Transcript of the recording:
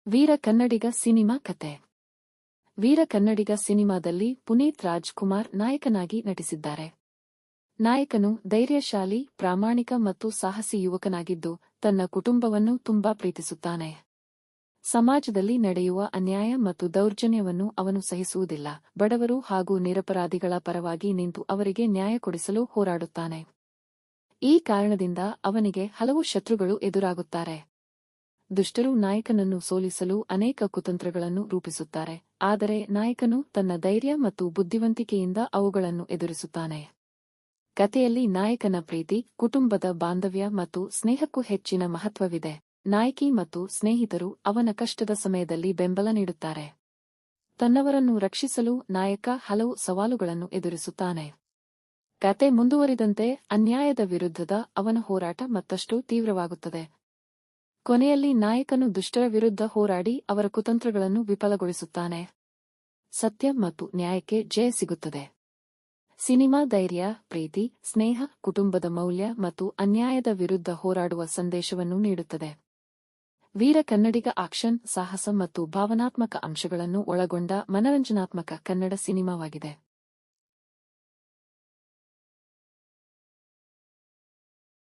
ವೀರ ಕನ್ನಡಿಗ cinema ಕತೆ. ವೀರ ಕನ್ನಡಿಗ ಸಿನಿಮಾದಲ್ಲಿ ಪುನೀತ್ ರಾಜ್ಕುಮಾರ್ ನಾಯಕನಾಗಿ ನಟಿಸಿದ್ದಾರೆ. ನಾಯಕನು ಧೈರ್ಯಶಾಲಿ, ಪ್ರಾಮಾಣಿಕ ಮತ್ತು ಸಾಹಸಿ ಯುವಕನಾಗಿದ್ದು ತನ್ನ ಕುಟುಂಬವನ್ನು ತುಂಬಾ ಪ್ರೀತಿಸುತ್ತಾನೆ. ಸಮಾಜದಲ್ಲಿ ನಡೆಯುವ ಅನ್ಯಾಯ ಮತ್ತು ದೌರ್ಜನ್ಯವನ್ನು ಅವನು ಸಹಿಸುವುದಿಲ್ಲ. ಬಡವರು ಹಾಗೂ ನಿರಪರಾಧಿಗಳ ಪರವಾಗಿ ನಿಂತು ಅವರಿಗೆ ನ್ಯಾಯ ಕೊಡಿಸಲು ಹೋರಾಡುತ್ತಾನೆ. ಈ ಕಾರಣದಿಂದ ಅವನಿಗೆ ಹಲವು ಶತ್ರುಗಳು ಎದುರಾಗುತ್ತಾರೆ. ದುಷ್ಟರು ನಾಯಕನನ್ನು ಸೋಲಿಸಲು ಅನೇಕ ಕುತಂತ್ರಗಳನ್ನು ರೂಪಿಸುತ್ತಾರೆ, ಆದರೆ ನಾಯಕನು ತನ್ನ ಧೈರ್ಯ ಮತ್ತು ಬುದ್ಧಿವಂತಿಕೆಯಿಂದ ಅವುಗಳನ್ನು ಎದುರಿಸುತ್ತಾನೆ. ಕಥೆಯಲ್ಲಿ ನಾಯಕನ ಪ್ರೀತಿ, ಕುಟುಂಬದ ಬಾಂಧವ್ಯ ಮತ್ತು ಸ್ನೇಹಕ್ಕೂ ಹೆಚ್ಚಿನ ಮಹತ್ವವಿದೆ. ನಾಯಕಿ ಮತ್ತು ಸ್ನೇಹಿತರು ಅವನ ಕಷ್ಟದ ಸಮಯದಲ್ಲಿ ಬೆಂಬಲ ನೀಡುತ್ತಾರೆ. ತನ್ನವರನ್ನು ರಕ್ಷಿಸಲು ನಾಯಕ ಹಲವು ಸವಾಲುಗಳನ್ನು ಎದುರಿಸುತ್ತಾನೆ. ಕತೆ ಮುಂದುವರಿದಂತೆ ಅನ್ಯಾಯದ ವಿರುದ್ಧದ ಅವನ ಹೋರಾಟ ಮತ್ತಷ್ಟು ತೀವ್ರವಾಗುತ್ತದೆ. ಕೊನೆಯಲ್ಲಿ ನಾಯಕನು ದುಷ್ಟರ ವಿರುದ್ಧ ಹೋರಾಡಿ ಅವರ ಕುತಂತ್ರಗಳನ್ನು ವಿಫಲಗೊಳಿಸುತ್ತಾನೆ. ಸತ್ಯ ಮತ್ತು ನ್ಯಾಯಕ್ಕೆ ಜಯ ಸಿಗುತ್ತದೆ. ಸಿನಿಮಾ ಧೈರ್ಯ, ಪ್ರೀತಿ, ಸ್ನೇಹ, ಕುಟುಂಬದ ಮೌಲ್ಯ ಮತ್ತು ಅನ್ಯಾಯದ ವಿರುದ್ಧ ಹೋರಾಡುವ ಸಂದೇಶವನ್ನು ನೀಡುತ್ತದೆ. ವೀರ ಕನ್ನಡಿಗ ಆಕ್ಷನ್, ಸಾಹಸ ಮತ್ತು ಭಾವನಾತ್ಮಕ ಅಂಶಗಳನ್ನು ಒಳಗೊಂಡ ಮನರಂಜನಾತ್ಮಕ ಕನ್ನಡ ಸಿನಿಮಾವಾಗಿದೆ.